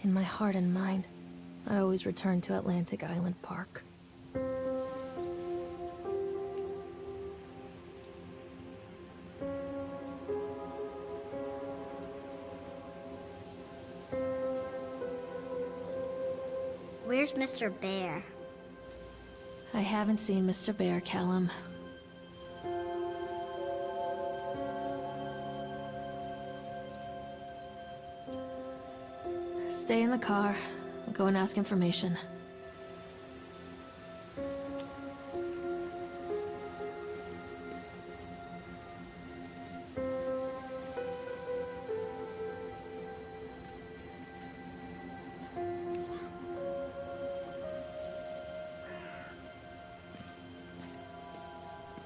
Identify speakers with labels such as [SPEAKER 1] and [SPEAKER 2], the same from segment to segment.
[SPEAKER 1] In my heart and mind, I always return to Atlantic Island Park.
[SPEAKER 2] Where's Mr. Bear?
[SPEAKER 1] I haven't seen Mr. Bear, Callum. Stay in the car. I'll go and ask information.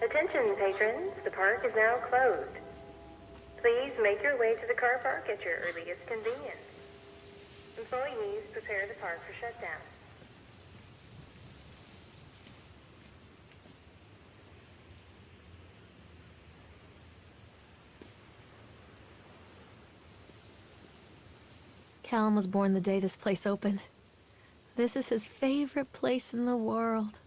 [SPEAKER 3] Attention, patrons. The park is now closed. Please make your way to the car park at your earliest convenience. Employees prepare the park for shutdown.
[SPEAKER 1] Callum was born the day this place opened. This is his favorite place in the world.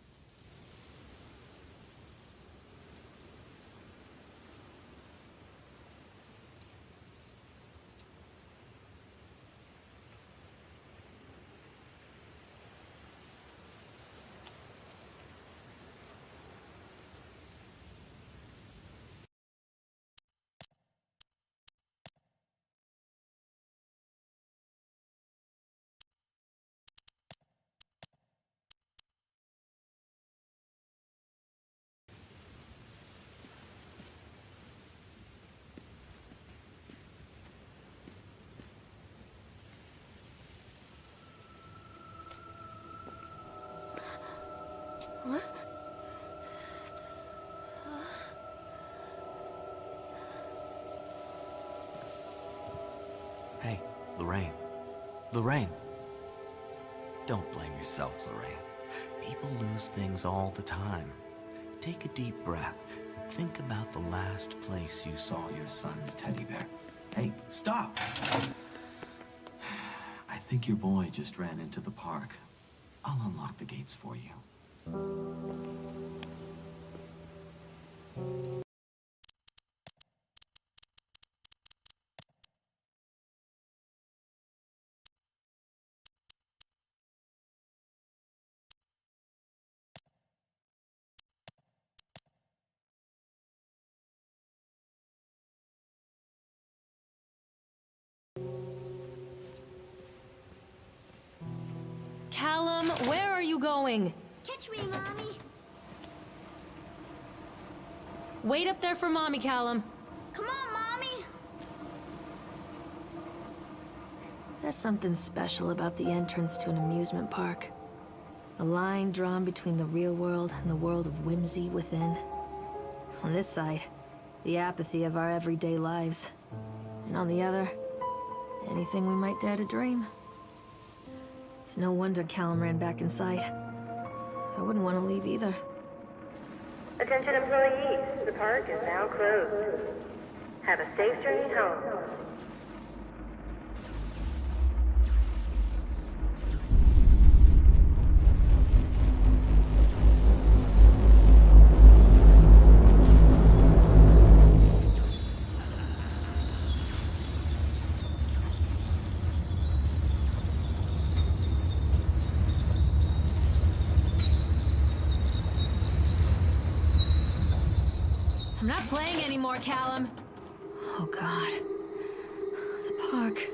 [SPEAKER 1] What?
[SPEAKER 4] Hey, Lorraine. Lorraine. Don't blame yourself, Lorraine. People lose things all the time. Take a deep breath and think about the last place you saw your son's teddy bear. Hey, stop! I think your boy just ran into the park. I'll unlock the gates for you.
[SPEAKER 1] Callum, where are you going?
[SPEAKER 2] Catch me, Mommy.
[SPEAKER 1] Wait up there for Mommy, Callum.
[SPEAKER 2] Come on, Mommy.
[SPEAKER 1] There's something special about the entrance to an amusement park. A line drawn between the real world and the world of whimsy within. On this side, the apathy of our everyday lives. And on the other, anything we might dare to dream. It's no wonder Callum ran back inside. I wouldn't want to leave either.
[SPEAKER 3] Attention, employees. The park is now closed. Have a safe journey home.
[SPEAKER 1] I'm not playing anymore, Callum. Oh, God. The park.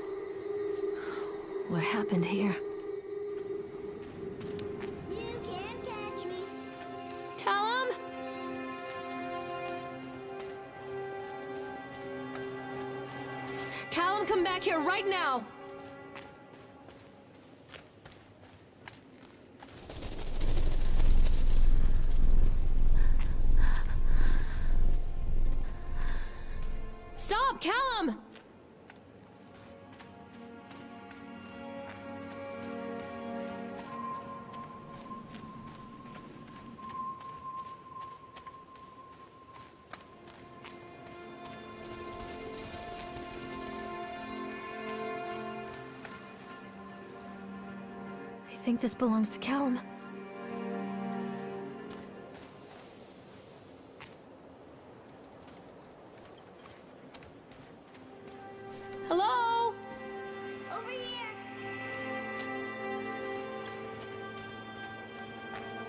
[SPEAKER 1] What happened here?
[SPEAKER 2] You can't catch me.
[SPEAKER 1] Callum? Callum, come back here right now! Stop, Callum! think this belongs to Callum. Hello?
[SPEAKER 2] Over here.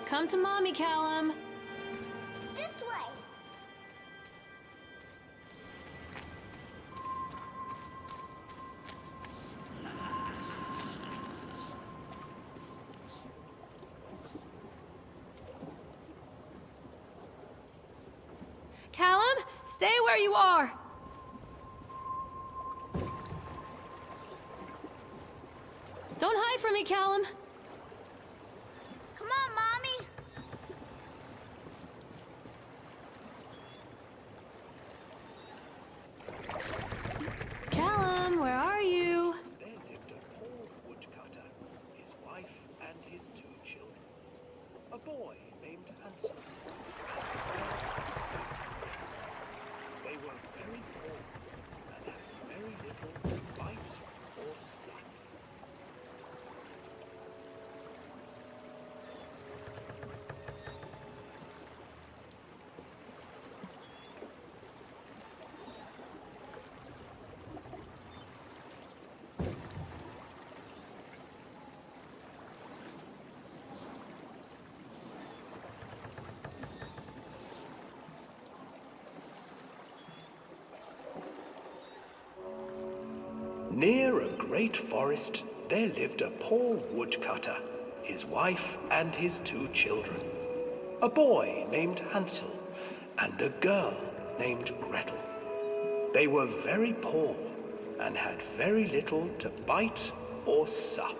[SPEAKER 1] Come to Mommy, Callum.
[SPEAKER 2] This way.
[SPEAKER 1] Callum, stay where you are. Don't hide from me, Callum.
[SPEAKER 2] Come on, Mommy.
[SPEAKER 1] Callum, where are you?
[SPEAKER 5] There lived a poor woodcutter, his wife and his 2 children. A boy named Hansel. They were very poor and had very little to bite or suck. Near a great forest, there lived a poor woodcutter, his wife and his 2 children. A boy named Hansel and a girl named Gretel. They were very poor and had very little to bite or sup.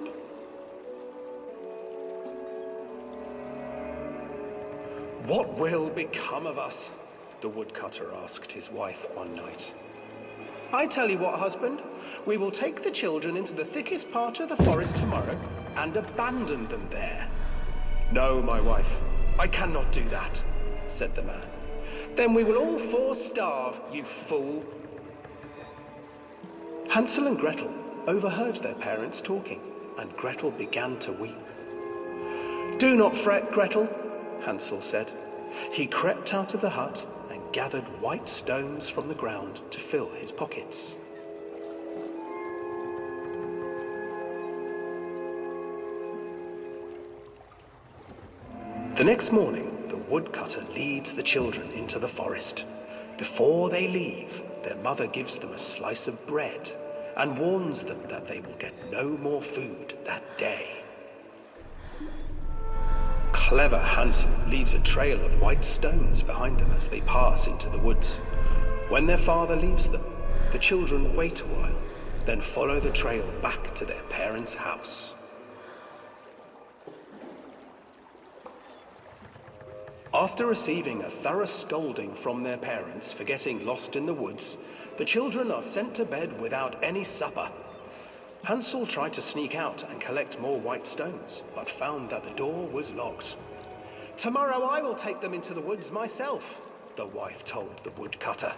[SPEAKER 5] What will become of us? The woodcutter asked his wife one night. I tell you what, husband, we will take the children into the thickest part of the forest tomorrow and abandon them there. No, my wife, I cannot do that, said the man. Then we will all 4 starve, you fool. Hansel and Gretel overheard their parents talking, and Gretel began to weep. Do not fret, Gretel, Hansel said. He crept out of the hut and gathered white stones from the ground to fill his pockets. The next morning, the woodcutter leads the children into the forest. Before they leave, their mother gives them a slice of bread and warns them that they will get no more food that day. Clever Hansel leaves a trail of white stones behind them as they pass into the woods. When their father leaves them, the children wait a while, then follow the trail back to their parents' house. After receiving a thorough scolding from their parents for getting lost in the woods, the children are sent to bed without any supper. Hansel tried to sneak out and collect more white stones, but found that the door was locked. Tomorrow I will take them into the woods myself, the wife told the woodcutter.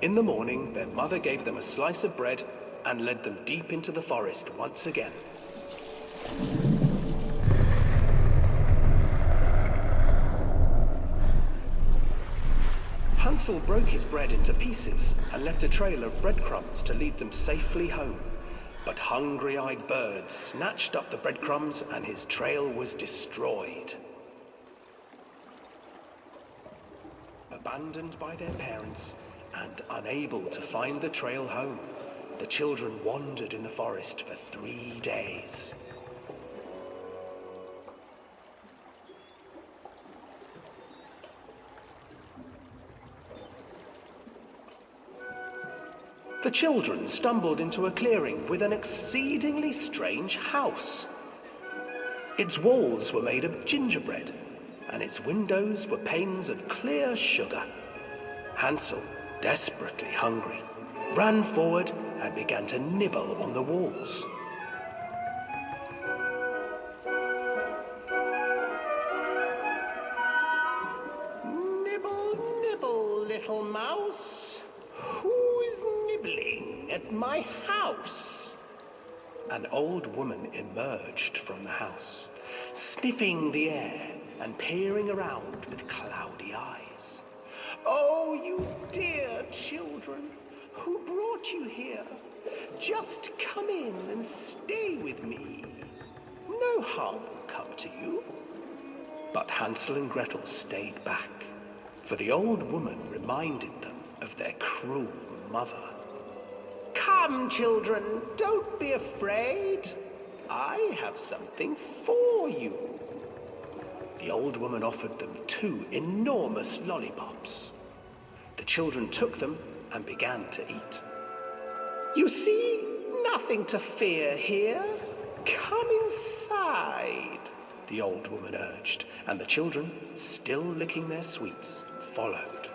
[SPEAKER 5] In the morning, their mother gave them a slice of bread and led them deep into the forest once again. Hansel broke his bread into pieces and left a trail of breadcrumbs to lead them safely home. But hungry-eyed birds snatched up the breadcrumbs and his trail was destroyed. Abandoned by their parents and unable to find the trail home, the children wandered in the forest for 3 days. The children stumbled into a clearing with an exceedingly strange house. Its walls were made of gingerbread, and its windows were panes of clear sugar. Hansel, desperately hungry, ran forward and began to nibble on the walls. Nibble, nibble, little mouse. Who is nibbling at my house? an old woman emerged from the house, sniffing the air and peering around with cloudy eyes. "Oh, you dear children, who brought you here? Just come in and stay with me. No harm will come to you." But Hansel and Gretel stayed back, for the old woman reminded them of their cruel mother. "Come, children, don't be afraid. I have something for you." The old woman offered them 2 enormous lollipops. The children took them and began to eat. "You see, nothing to fear here. Come inside," the old woman urged, and the children, still licking their sweets, followed.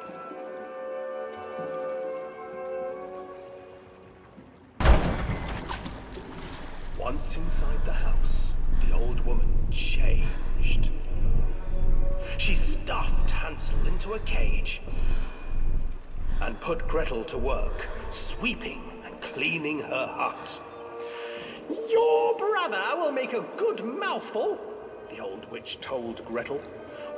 [SPEAKER 5] Once inside the house, the old woman changed. She stuffed Hansel into a cage and put Gretel to work, sweeping and cleaning her hut. "Your brother will make a good mouthful," the old witch told Gretel.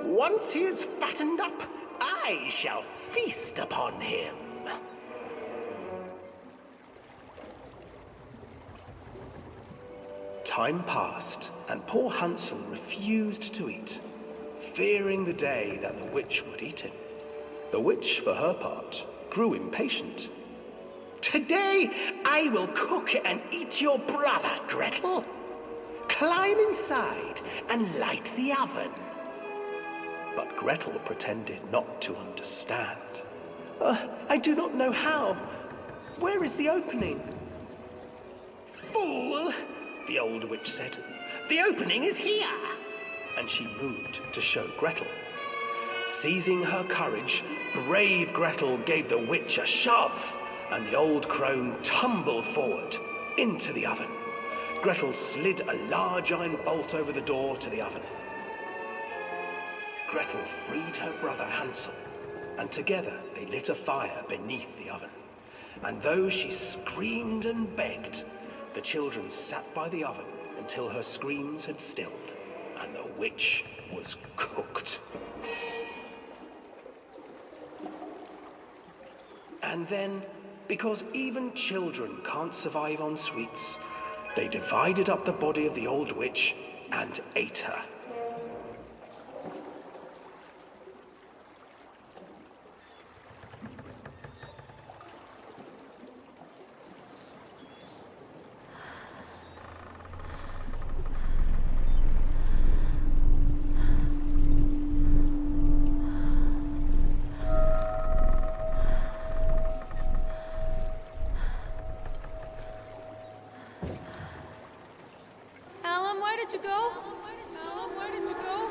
[SPEAKER 5] "Once he is fattened up, I shall feast upon him." Time passed, and poor Hansel refused to eat, fearing the day that the witch would eat him. The witch, for her part, grew impatient. "Today I will cook and eat your brother, Gretel. Climb inside and light the oven." But Gretel pretended not to understand. "I do not know how. Where is the opening?" "Fool!" the old witch said. "The opening is here!" And she moved to show Gretel. Seizing her courage, brave Gretel gave the witch a shove, and the old crone tumbled forward into the oven. Gretel slid a large iron bolt over the door to the oven. Gretel freed her brother Hansel, and together they lit a fire beneath the oven. And though she screamed and begged, the children sat by the oven until her screams had stilled, and the witch was cooked. And then, because even children can't survive on sweets, they divided up the body of the old witch and ate her.
[SPEAKER 6] Where did you go? Alan, where did you go?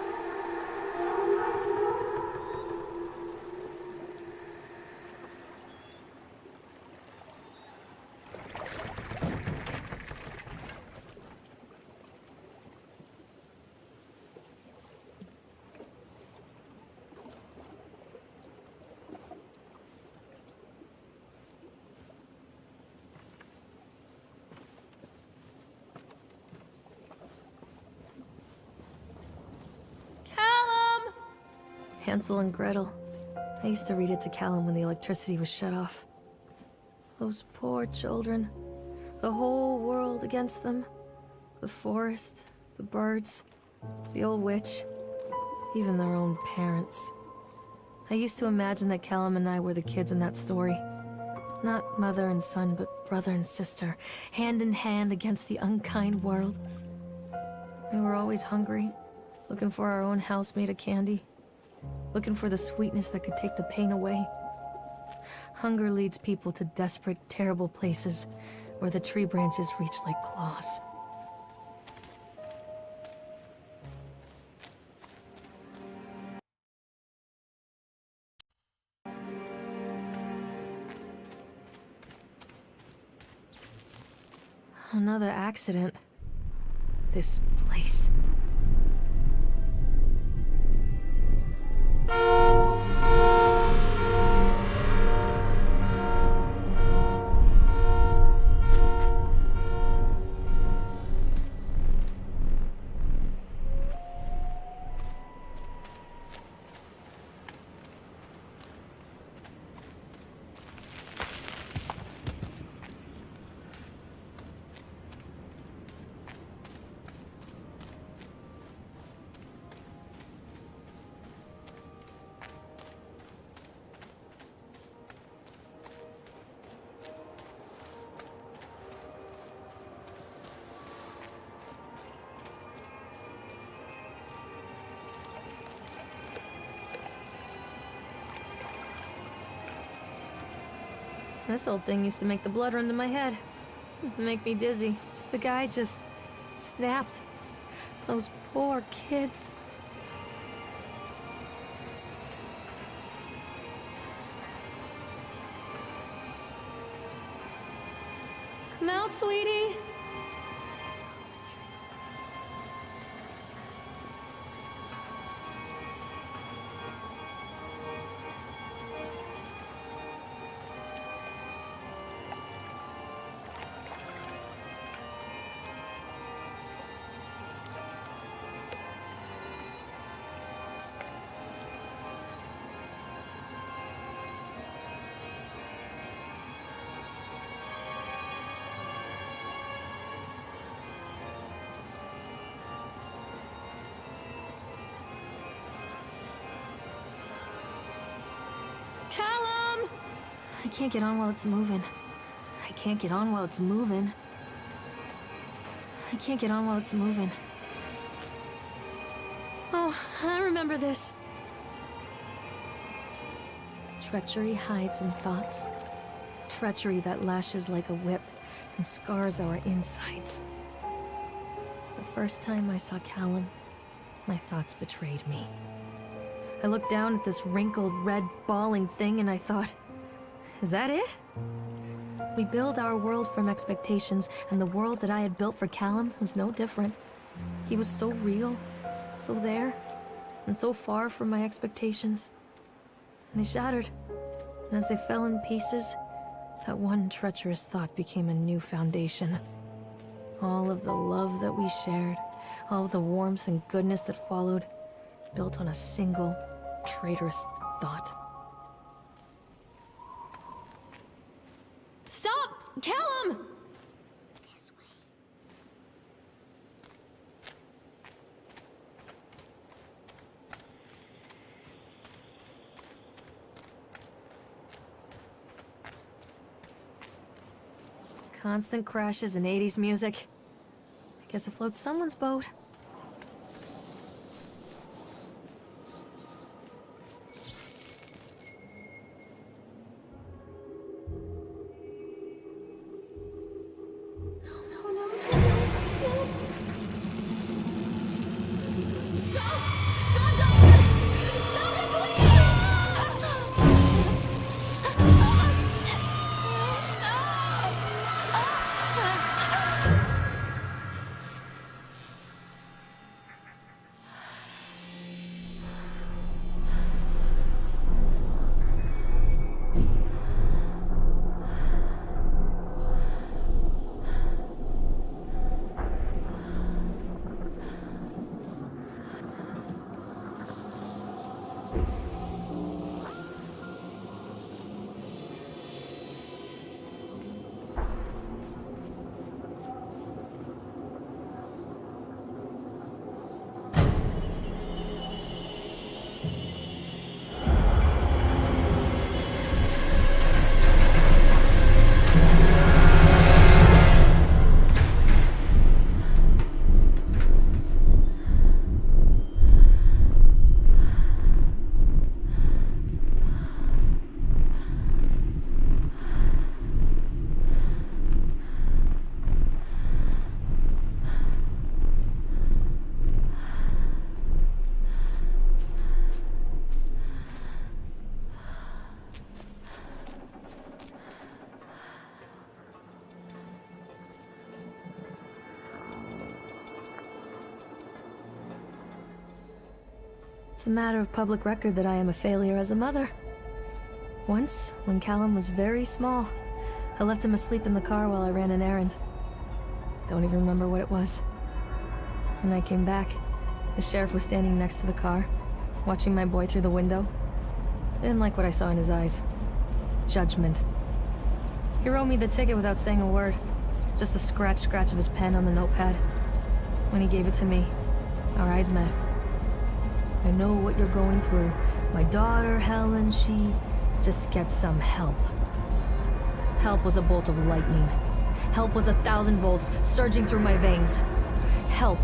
[SPEAKER 1] Hansel and Gretel. I used to read it to Callum when the electricity was shut off. Those poor children. The whole world against them. The forest, the birds, the old witch, even their own parents. I used to imagine that Callum and I were the kids in that story. Not mother and son, but brother and sister, hand in hand against the unkind world. We were always hungry, looking for our own house made of candy. Looking for the sweetness that could take the pain away. Hunger leads people to desperate, terrible places where the tree branches reach like claws. Another accident. This place. This old thing used to make the blood run to my head. Make me dizzy. The guy just snapped. Those poor kids. Come out, sweetie. Callum! I can't get on while it's moving. I can't get on while it's moving. I can't get on while it's moving. Oh, I remember this. Treachery hides in thoughts. Treachery that lashes like a whip and scars our insides. The first time I saw Callum, my thoughts betrayed me. I looked down at this wrinkled, red, bawling thing and I thought, is that it? We build our world from expectations, and the world that I had built for Callum was no different. He was so real, so there, and so far from my expectations. And they shattered, and as they fell in pieces, that one treacherous thought became a new foundation. All of the love that we shared, all of the warmth and goodness that followed, built on a single, traitorous thought. Stop! Callum!
[SPEAKER 2] This way.
[SPEAKER 1] Constant crashes and 80s music. I guess it floats someone's boat. It's a matter of public record that I am a failure as a mother. Once, when Callum was very small, I left him asleep in the car while I ran an errand. Don't even remember what it was. When I came back, the sheriff was standing next to the car, watching my boy through the window. I didn't like what I saw in his eyes. Judgment. He wrote me the ticket without saying a word. Just the scratch of his pen on the notepad. When he gave it to me, our eyes met. I know what you're going through. My daughter, Helen, she just gets some help. Help was a bolt of lightning. Help was 1,000 volts surging through my veins. Help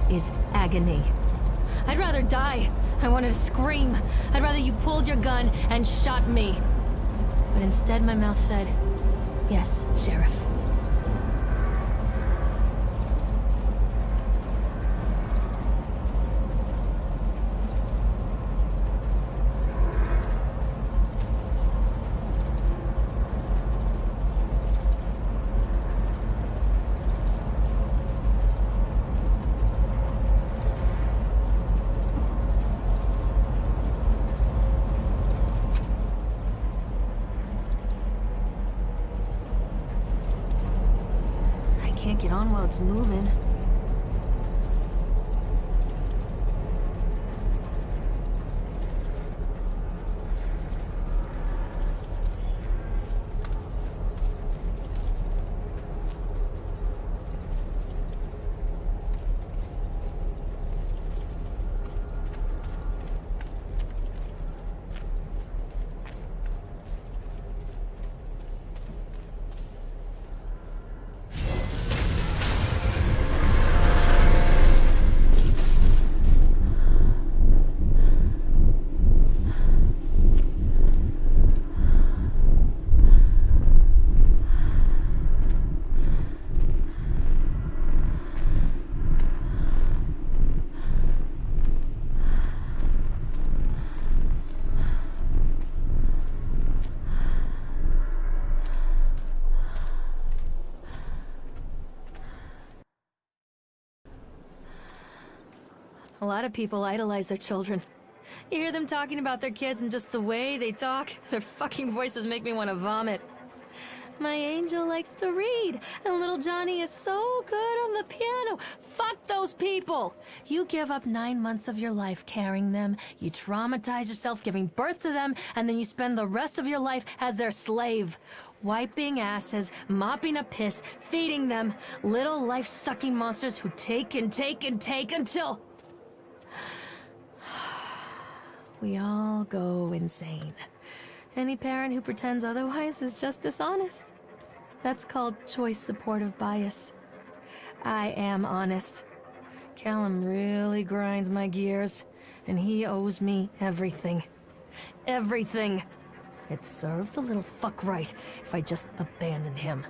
[SPEAKER 1] is agony. I'd rather die. I wanted to scream. I'd rather you pulled your gun and shot me. But instead my mouth said, "Yes, Sheriff." Can't get on while it's moving. A lot of people idolize their children. You hear them talking about their kids and just the way they talk, their fucking voices make me want to vomit. My angel likes to read, and little Johnny is so good on the piano. Fuck those people! You give up 9 months of your life carrying them, you traumatize yourself giving birth to them, and then you spend the rest of your life as their slave. Wiping asses, mopping up piss, feeding them. Little life-sucking monsters who take and take and take until... we all go insane. Any parent who pretends otherwise is just dishonest. That's called choice supportive bias. I am honest. Callum really grinds my gears, and he owes me everything. Everything. It'd serve the little fuck right if I just abandoned him.